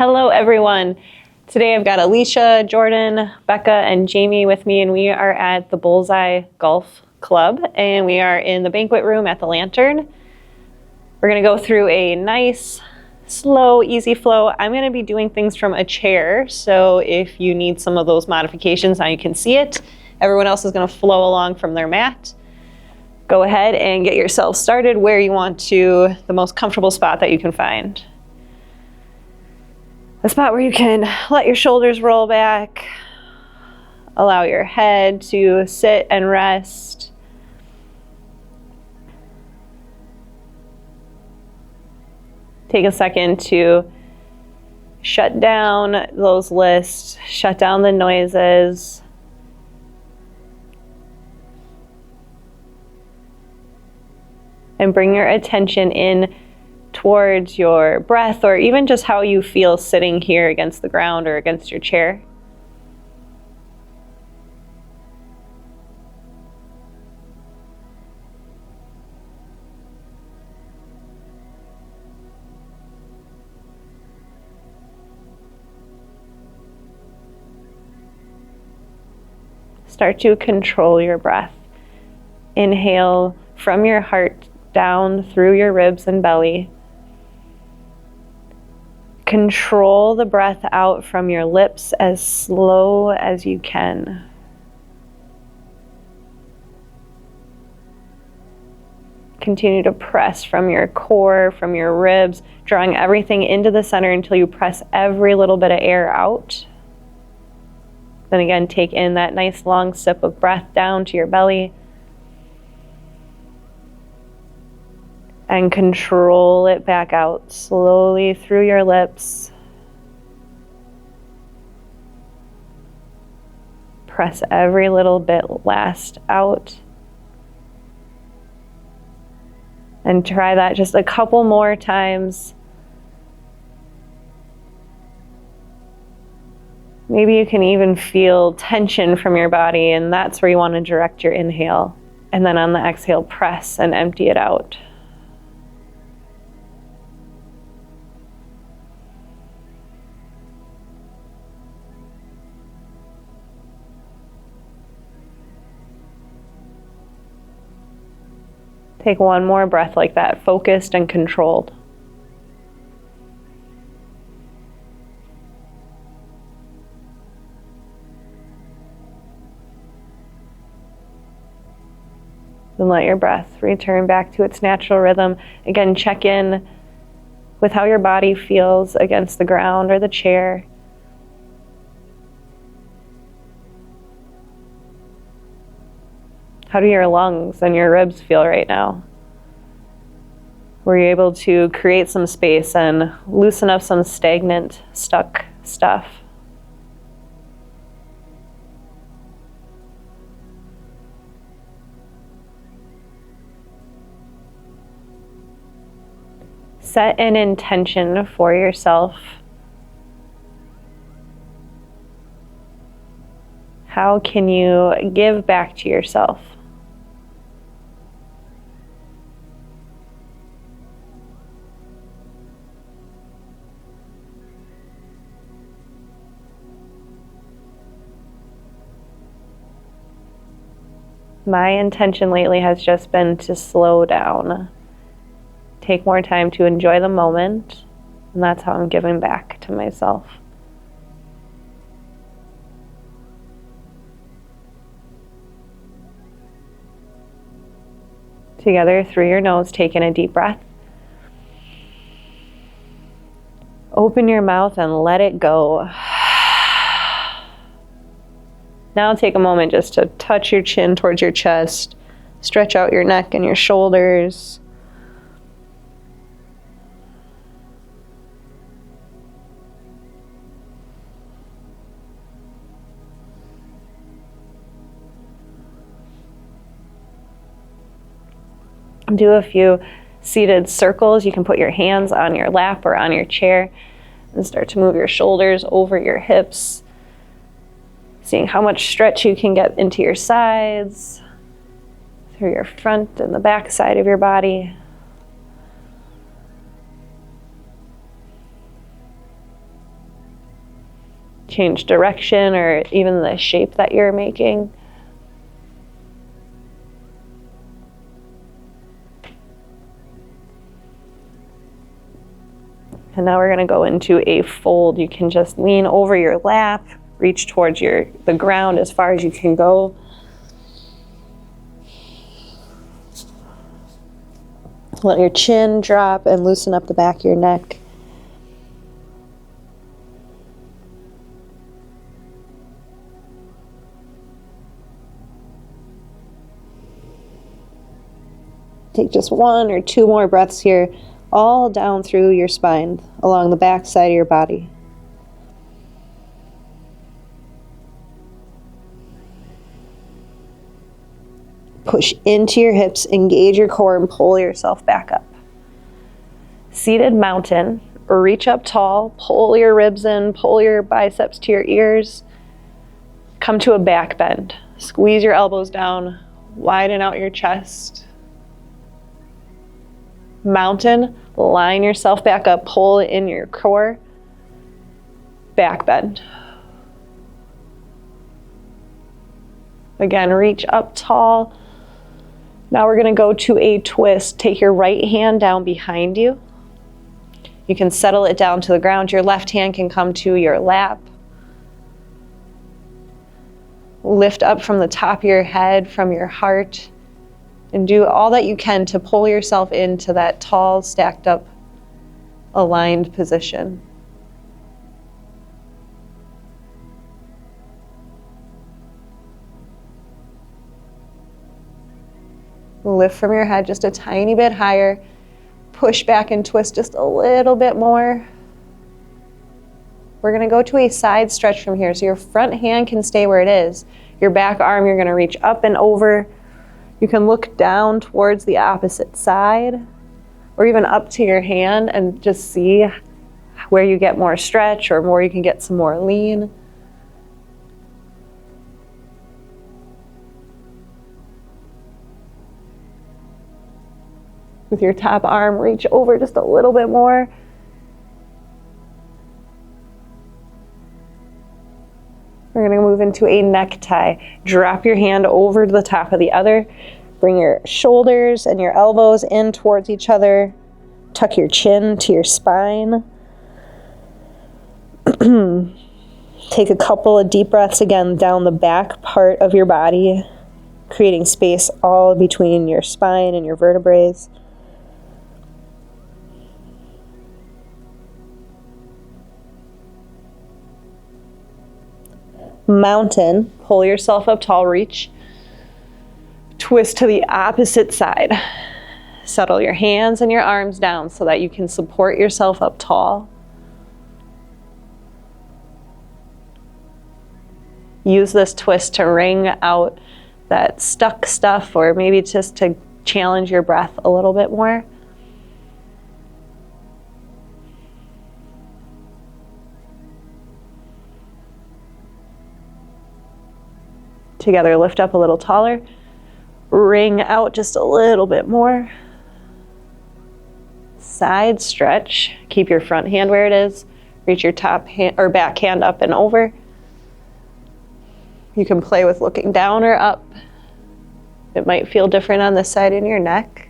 Hello, everyone. Today I've got Alicia, Jordan, Becca, and Jamie with me, and we are at the Bullseye Golf Club, and we are in the banquet room at the Lantern. We're going to go through a nice, slow, easy flow. I'm going to be doing things from a chair, so if you need some of those modifications, now you can see it. Everyone else is going to flow along from their mat. Go ahead and get yourself started where you want to, the most comfortable spot that you can find. A spot where you can let your shoulders roll back, allow your head to sit and rest. Take a second to shut down those lists, shut down the noises. And bring your attention in towards your breath, or even just how you feel sitting here against the ground or against your chair. Start to control your breath. Inhale from your heart down through your ribs and belly. Control the breath out from your lips as slow as you can. Continue to press from your core, from your ribs, drawing everything into the center until you press every little bit of air out. Then again, take in that nice long sip of breath down to your belly. And control it back out slowly through your lips. Press every little bit last out. And try that just a couple more times. Maybe you can even feel tension from your body, and that's where you want to direct your inhale. And then on the exhale, press and empty it out. Take one more breath like that, focused and controlled. Then let your breath return back to its natural rhythm. Again, check in with how your body feels against the ground or the chair. How do your lungs and your ribs feel right now? Were you able to create some space and loosen up some stagnant, stuck stuff? Set an intention for yourself. How can you give back to yourself? My intention lately has just been to slow down, take more time to enjoy the moment, and that's how I'm giving back to myself. Together, through your nose, take in a deep breath. Open your mouth and let it go. Now take a moment just to touch your chin towards your chest, stretch out your neck and your shoulders. Do a few seated circles. You can put your hands on your lap or on your chair and start to move your shoulders over your hips. Seeing how much stretch you can get into your sides, through your front and the back side of your body. change direction or even the shape that you're making. And now we're going to go into a fold. You can just lean over your lap, reach towards the ground as far as you can go. Let your chin drop and loosen up the back of your neck. Take just 1 or 2 more breaths here, all down through your spine, along the back side of your body. Push into your hips, engage your core, and pull yourself back up. Seated mountain, reach up tall, pull your ribs in, pull your biceps to your ears. Come to a back bend. Squeeze your elbows down, widen out your chest. Mountain, line yourself back up, pull in your core, back bend. Again, reach up tall. Now we're going to go to a twist. Take your right hand down behind you. You can settle it down to the ground. Your left hand can come to your lap. Lift up from the top of your head, from your heart. And do all that you can to pull yourself into that tall, stacked up, aligned position. Lift from your head just a tiny bit higher. Push back and twist just a little bit more. We're going to go to a side stretch from here. So your front hand can stay where it is. Your back arm, you're going to reach up and over. You can look down towards the opposite side or even up to your hand and just see where you get more stretch or where you can get some more lean. With your top arm, reach over just a little bit more. We're going to move into a necktie. Drop your hand over to the top of the other. Bring your shoulders and your elbows in towards each other. Tuck your chin to your spine. Take a couple of deep breaths again down the back part of your body, creating space all between your spine and your vertebrae. Mountain, pull yourself up tall, reach. Twist to the opposite side. Settle your hands and your arms down so that you can support yourself up tall. Use this twist to wring out that stuck stuff or maybe just to challenge your breath a little bit more. Together, lift up a little taller. Wring out just a little bit more. Side stretch. Keep your front hand where it is. Reach your top hand or back hand up and over. You can play with looking down or up. It might feel different on this side in your neck.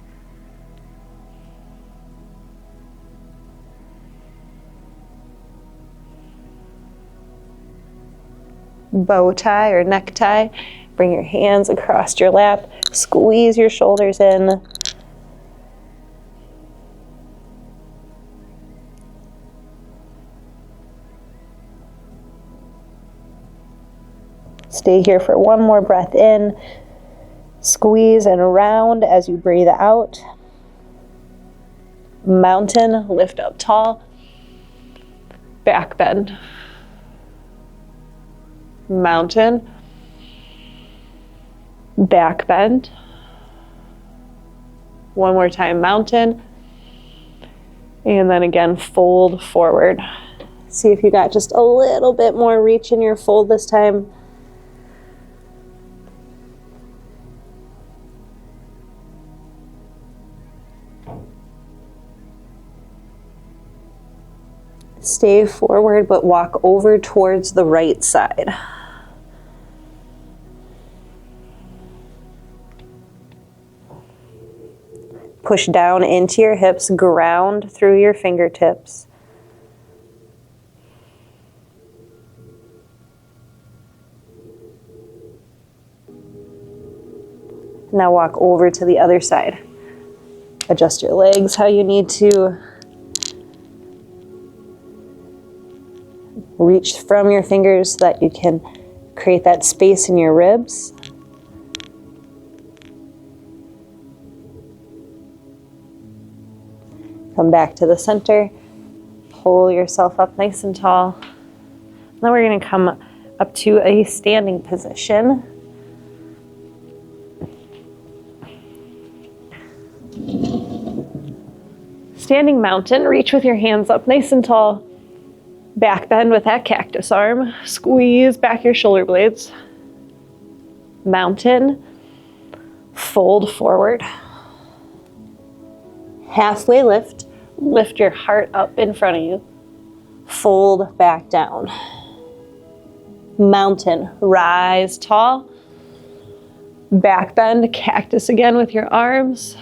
Bow tie or necktie. Bring your hands across your lap. Squeeze your shoulders in. Stay here for one more breath in. Squeeze and round as you breathe out. Mountain, lift up tall. Back bend. Mountain, back bend. One more time, mountain. And then again, fold forward. See if you got just a little bit more reach in your fold this time. Stay forward, but walk over towards the right side. Push down into your hips, ground through your fingertips. Now walk over to the other side. Adjust your legs how you need to. Reach from your fingers so that you can create that space in your ribs. Come back to the center. Pull yourself up nice and tall. Then we're going to come up to a standing position. Standing mountain, reach with your hands up nice and tall. Back bend with that cactus arm. Squeeze back your shoulder blades. Mountain, fold forward. Halfway lift, lift your heart up in front of you. Fold back down. Mountain, rise tall. Back bend, cactus again with your arms.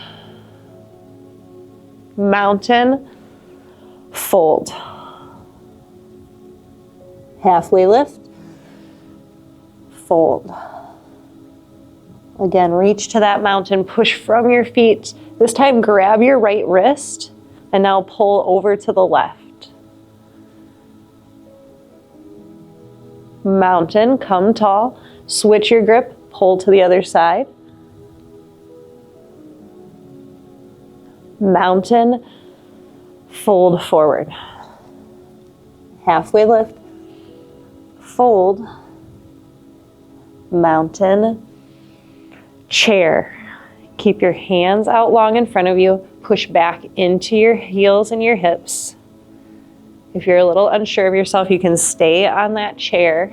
Mountain, fold. Halfway lift, fold. Again, reach to that mountain, push from your feet. This time grab your right wrist and now pull over to the left. Mountain, come tall. Switch your grip, pull to the other side. Mountain, fold forward. Halfway lift, fold. Mountain, chair. Keep your hands out long in front of you. Push back into your heels and your hips. If you're a little unsure of yourself, you can stay on that chair,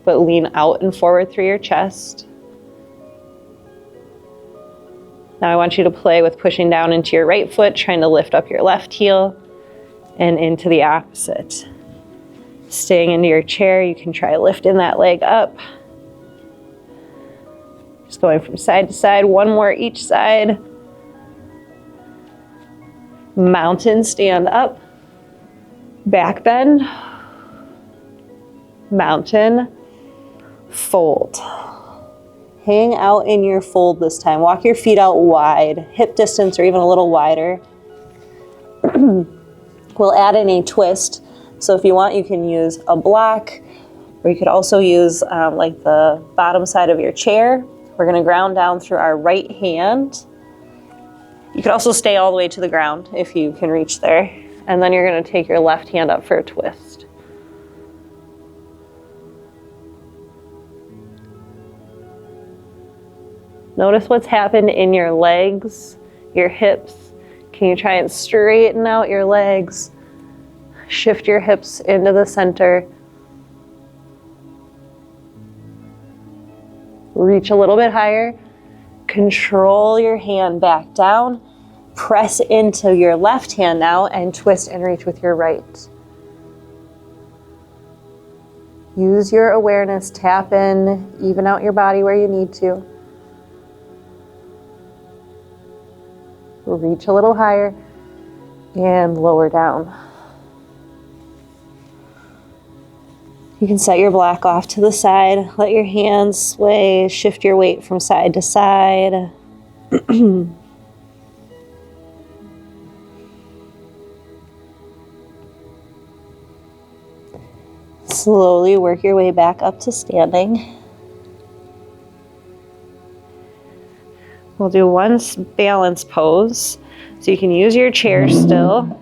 but lean out and forward through your chest. Now I want you to play with pushing down into your right foot, trying to lift up your left heel and into the opposite. Staying into your chair, you can try lifting that leg up. Just going from side to side, one more each side. Mountain, stand up. Back bend. Mountain, fold. Hang out in your fold this time. Walk your feet out wide, hip distance or even a little wider. We'll add in a twist. So if you want, you can use a block, or you could also use like the bottom side of your chair. We're going to ground down through our right hand. You could also stay all the way to the ground if you can reach there. And then you're going to take your left hand up for a twist. Notice what's happened in your legs, your hips. Can you try and straighten out your legs? Shift your hips into the center. Reach a little bit higher. Control your hand back down. Press into your left hand now and twist and reach with your right. Use your awareness, tap in, even out your body where you need to. Reach a little higher and lower down. You can set your block off to the side, let your hands sway, shift your weight from side to side. Slowly work your way back up to standing. We'll do one balance pose. So you can use your chair still.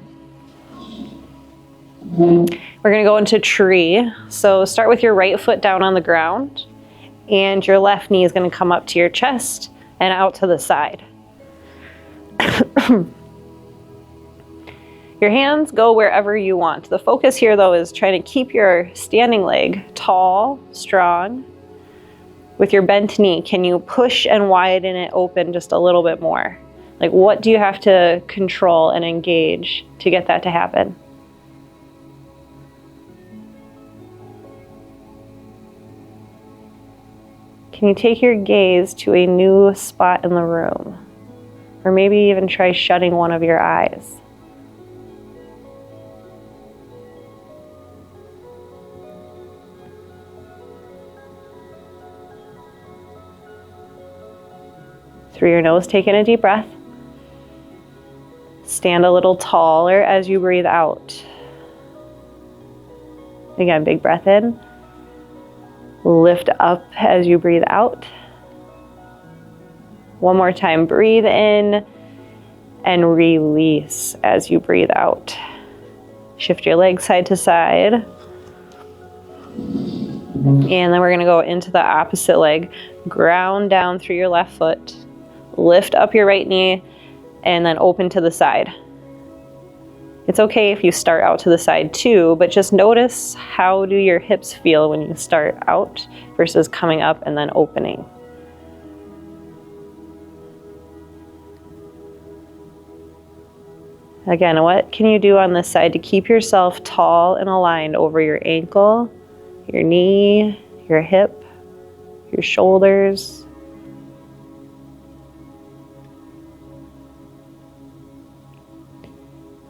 We're going to go into tree. So start with your right foot down on the ground, and your left knee is going to come up to your chest and out to the side. Your hands go wherever you want. The focus here, though, is trying to keep your standing leg tall, strong. With your bent knee, can you push and widen it open just a little bit more? Like, what do you have to control and engage to get that to happen? can you take your gaze to a new spot in the room? Or maybe even try shutting one of your eyes. Through your nose, take in a deep breath. Stand a little taller as you breathe out. Again, big breath in. Lift up as you breathe out. One more time, breathe in and release as you breathe out. Shift your legs side to side. And then we're gonna go into the opposite leg. Ground down through your left foot. Lift up your right knee and then open to the side. It's okay if you start out to the side too, but just notice how do your hips feel when you start out versus coming up and then opening. Again, what can you do on this side to keep yourself tall and aligned over your ankle, your knee, your hip, your shoulders?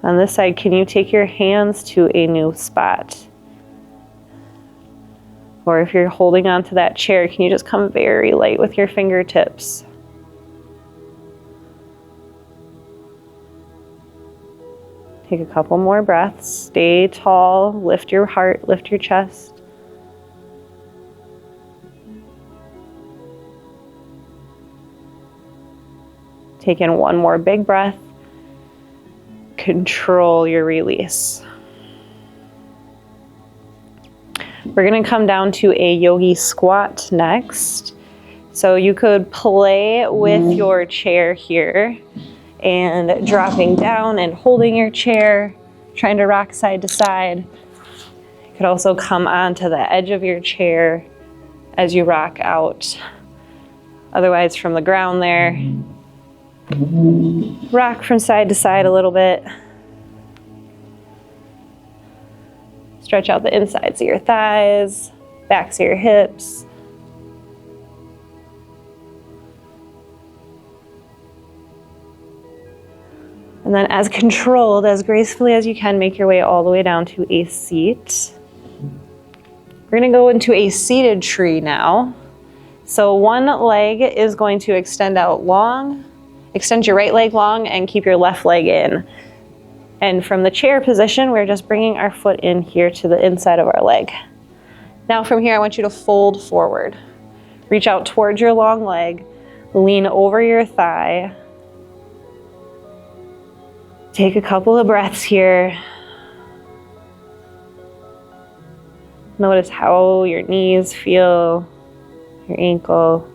On this side, can you take your hands to a new spot? Or if you're holding onto that chair, can you just come very light with your fingertips? Take a couple more breaths. Stay tall. Lift your heart, lift your chest. Take in one more big breath. Control your release. We're going to come down to a yogi squat next. So you could play with your chair here and dropping down and holding your chair, trying to rock side to side. You could also come onto the edge of your chair as you rock out. Otherwise, from the ground there, rock from side to side a little bit. Stretch out the insides of your thighs, backs of your hips. And then as controlled, as gracefully as you can, make your way all the way down to a seat. We're going to go into a seated tree now. So one leg is going to extend out long. Extend your right leg long and keep your left leg in. And from the chair position, we're just bringing our foot in here to the inside of our leg. Now from here, I want you to fold forward. Reach out towards your long leg, lean over your thigh. Take a couple of breaths here. Notice how your knees feel, your ankle.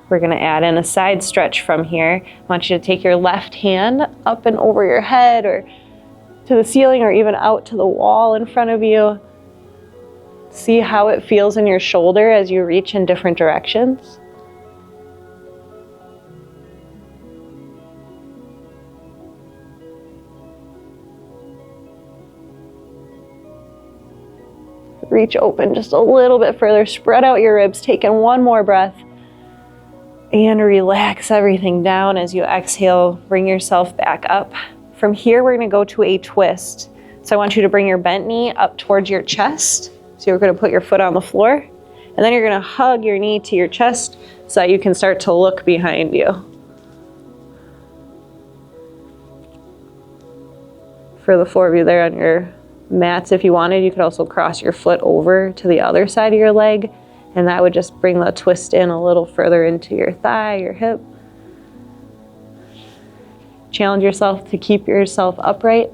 We're going to add in a side stretch from here. I want you to take your left hand up and over your head or to the ceiling or even out to the wall in front of you. See how it feels in your shoulder as you reach in different directions. Reach open just a little bit further. Spread out your ribs. Take in one more breath. And relax everything down as you exhale. Bring yourself back up. From here, we're going to go to a twist. So I want you to bring your bent knee up towards your chest. So you're going to put your foot on the floor. And then you're going to hug your knee to your chest so that you can start to look behind you. For the four of you there on your mats, if you wanted, you could also cross your foot over to the other side of your leg. And that would just bring the twist in a little further into your thigh, your hip. Challenge yourself to keep yourself upright.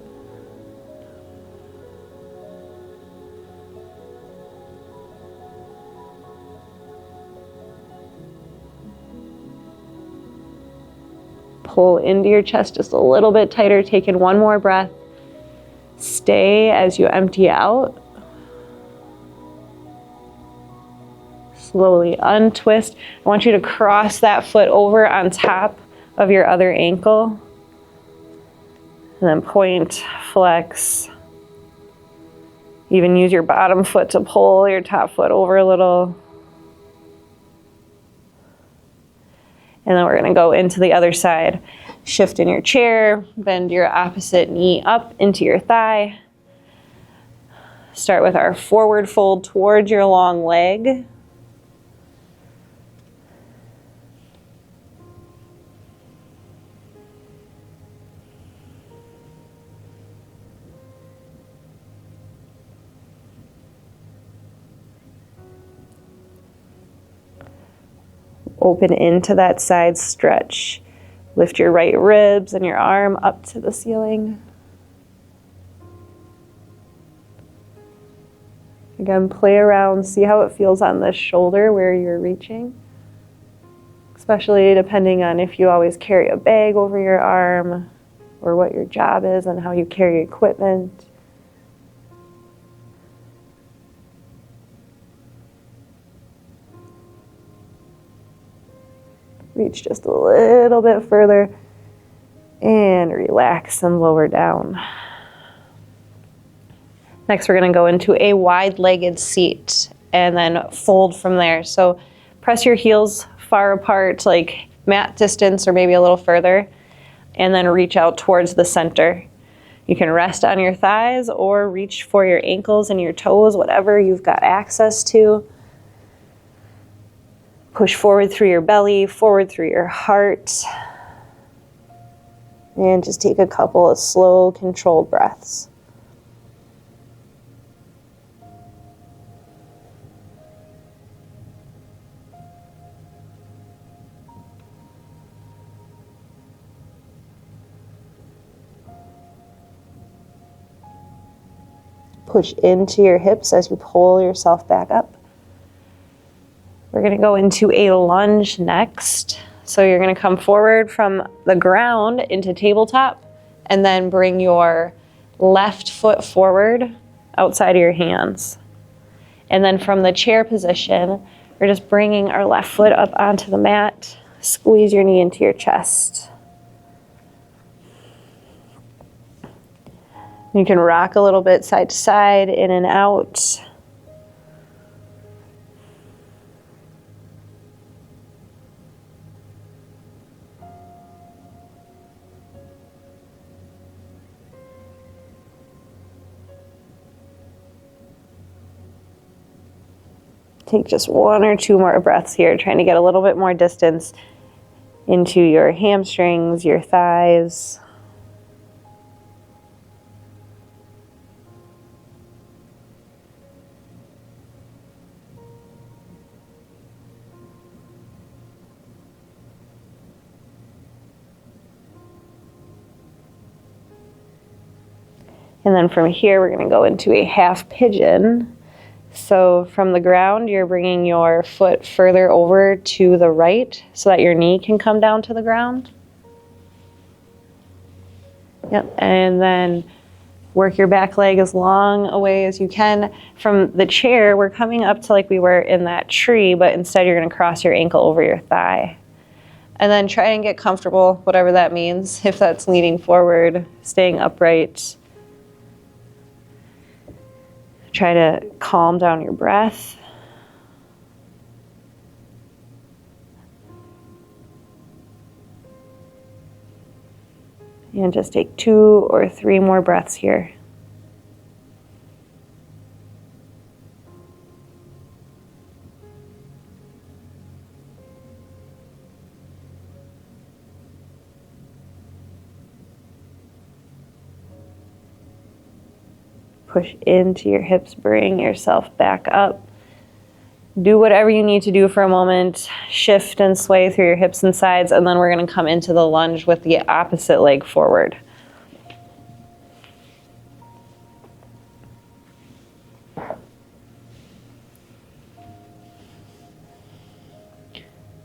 Pull into your chest just a little bit tighter. Take in one more breath. Stay as you empty out. Slowly untwist. I want you to cross that foot over on top of your other ankle. And And then point, flex. Even use your bottom foot to pull your top foot over a little. And then we're gonna go into the other side. Shift in your chair, bend your opposite knee up into your thigh. Start with our forward fold towards your long leg. Open into that side stretch. Lift your right ribs and your arm up to the ceiling. Again, play around, see how it feels on the shoulder where you're reaching. Especially depending on if you always carry a bag over your arm or what your job is and how you carry equipment. Reach just a little bit further and relax and lower down. Next, we're going to go into a wide-legged seat and then fold from there. So press your heels far apart, like mat distance or maybe a little further, and then reach out towards the center. You can rest on your thighs or reach for your ankles and your toes, whatever you've got access to. Push forward through your belly, forward through your heart. And just take a couple of slow, controlled breaths. Push into your hips as you pull yourself back up. We're going to go into a lunge next. So you're going to come forward from the ground into tabletop and then bring your left foot forward outside of your hands. And then from the chair position, we're just bringing our left foot up onto the mat. Squeeze your knee into your chest. You can rock a little bit side to side, in and out. Take just one or two more breaths here, trying to get a little bit more distance into your hamstrings, your thighs. And then from here, we're going to go into a half pigeon. So from the ground, you're bringing your foot further over to the right so that your knee can come down to the ground. Yep, and then work your back leg as long away as you can. From the chair, we're coming up to like we were in that tree, but instead you're going to cross your ankle over your thigh. And then try and get comfortable, whatever that means, if that's leaning forward, staying upright. Try to calm down your breath. And just take 2 or 3 more breaths here. Push into your hips, bring yourself back up. Do whatever you need to do for a moment. Shift and sway through your hips and sides, and then we're going to come into the lunge with the opposite leg forward.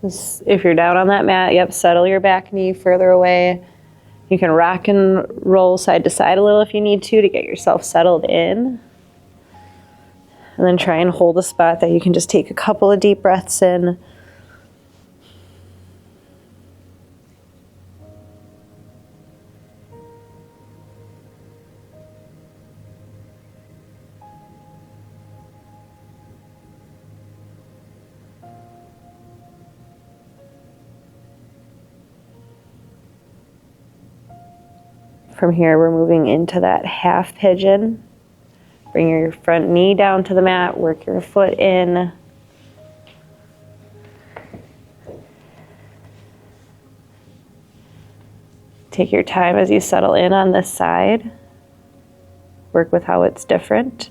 If you're down on that mat, yep, settle your back knee further away. You can rock and roll side to side a little if you need to get yourself settled in. And then try and hold a spot that you can just take a couple of deep breaths in. From here, we're moving into that half pigeon. Bring your front knee down to the mat, work your foot in. Take your time as you settle in on this side. Work with how it's different.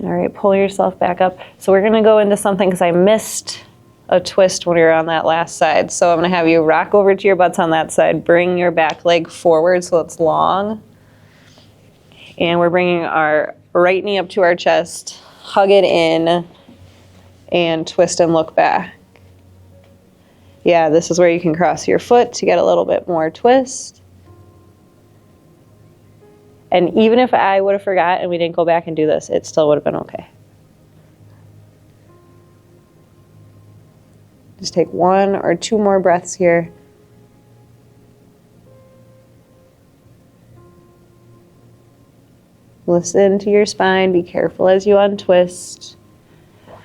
All right, pull yourself back up. So we're gonna go into something because I missed a twist when we were on that last side. So I'm gonna have you rock over to your butts on that side, bring your back leg forward so it's long. And we're bringing our right knee up to our chest, hug it in, and twist and look back. Yeah, this is where you can cross your foot to get a little bit more twist. And even if I would have forgot and we didn't go back and do this, it still would have been okay. Just take 1 or 2 more breaths here. Listen to your spine. Be careful as you untwist.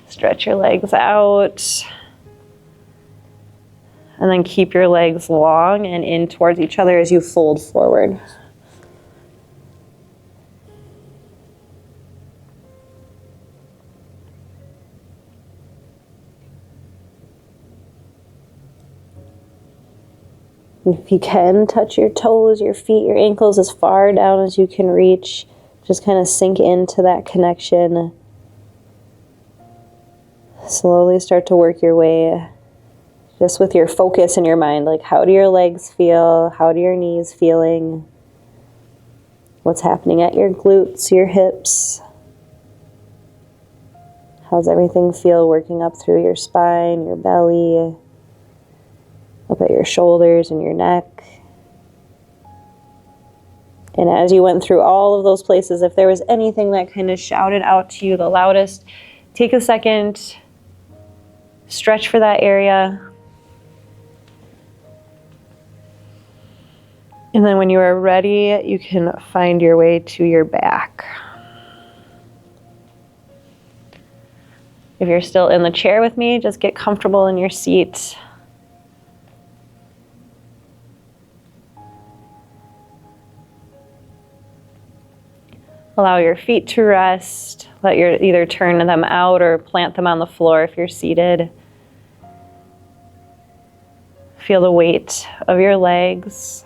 Stretch your legs out. And then keep your legs long and in towards each other as you fold forward. If you can, touch your toes, your feet, your ankles as far down as you can reach. Just kind of sink into that connection. Slowly start to work your way just with your focus in your mind. Like, how do your legs feel? How do your knees feeling? What's happening at your glutes, your hips? How's everything feel working up through your spine, your belly? Up at your shoulders and your neck. And as you went through all of those places, if there was anything that kind of shouted out to you the loudest, take a second, stretch for that area. And then when you are ready, you can find your way to your back. If you're still in the chair with me, just get comfortable in your seat. Allow your feet to rest. Let your either turn them out or plant them on the floor if you're seated. Feel the weight of your legs.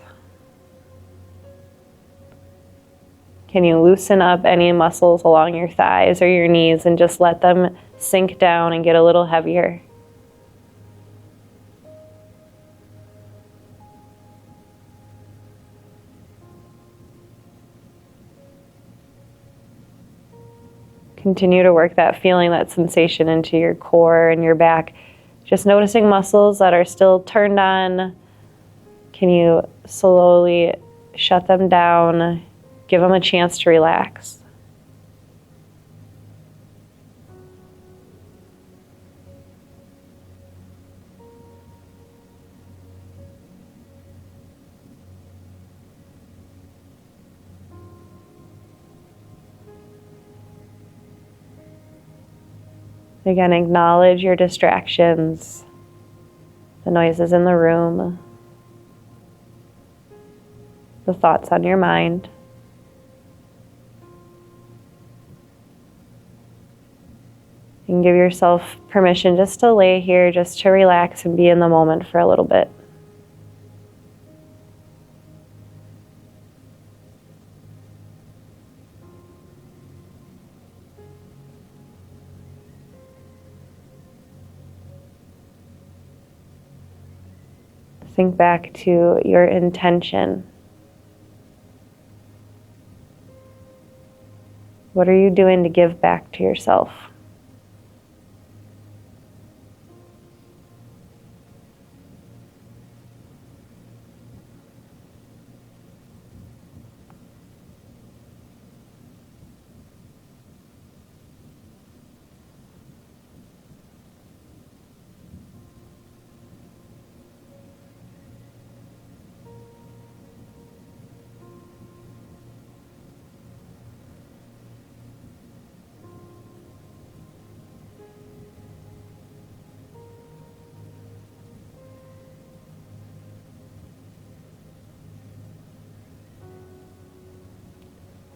Can you loosen up any muscles along your thighs or your knees and just let them sink down and get a little heavier? Continue to work that feeling, that sensation into your core and your back. Just noticing muscles that are still turned on. Can you slowly shut them down? Give them a chance to relax. Again, acknowledge your distractions, the noises in the room, the thoughts on your mind. And give yourself permission just to lay here, just to relax and be in the moment for a little bit. Think back to your intention. What are you doing to give back to yourself?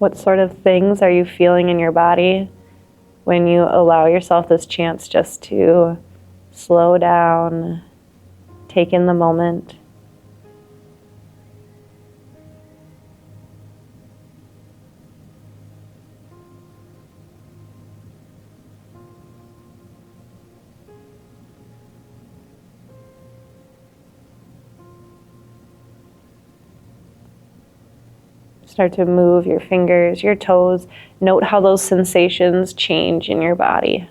What sort of things are you feeling in your body when you allow yourself this chance just to slow down, take in the moment? Start to move your fingers, your toes. Note how those sensations change in your body.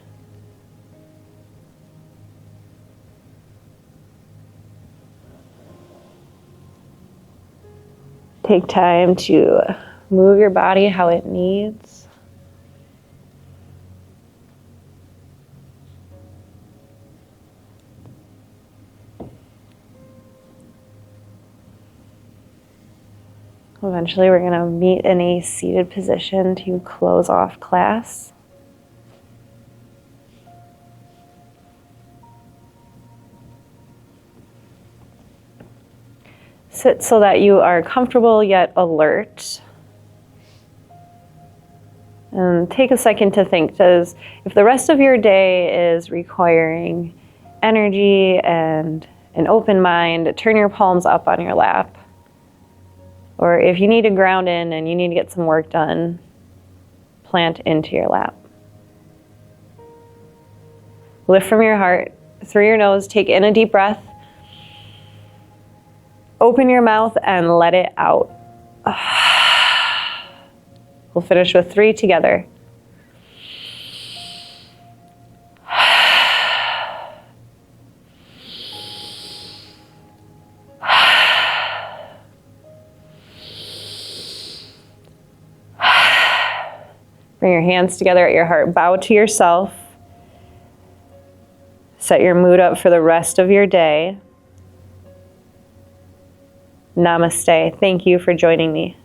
Take time to move your body how it needs. Eventually, we're going to meet in a seated position to close off class. Sit so that you are comfortable yet alert. And take a second to think, if the rest of your day is requiring energy and an open mind, turn your palms up on your lap. Or if you need to ground in and you need to get some work done, plant into your lap. Lift from your heart, through your nose, take in a deep breath. Open your mouth and let it out. We'll finish with 3 together. Bring your hands together at your heart. Bow to yourself. Set your mood up for the rest of your day. Namaste. Thank you for joining me.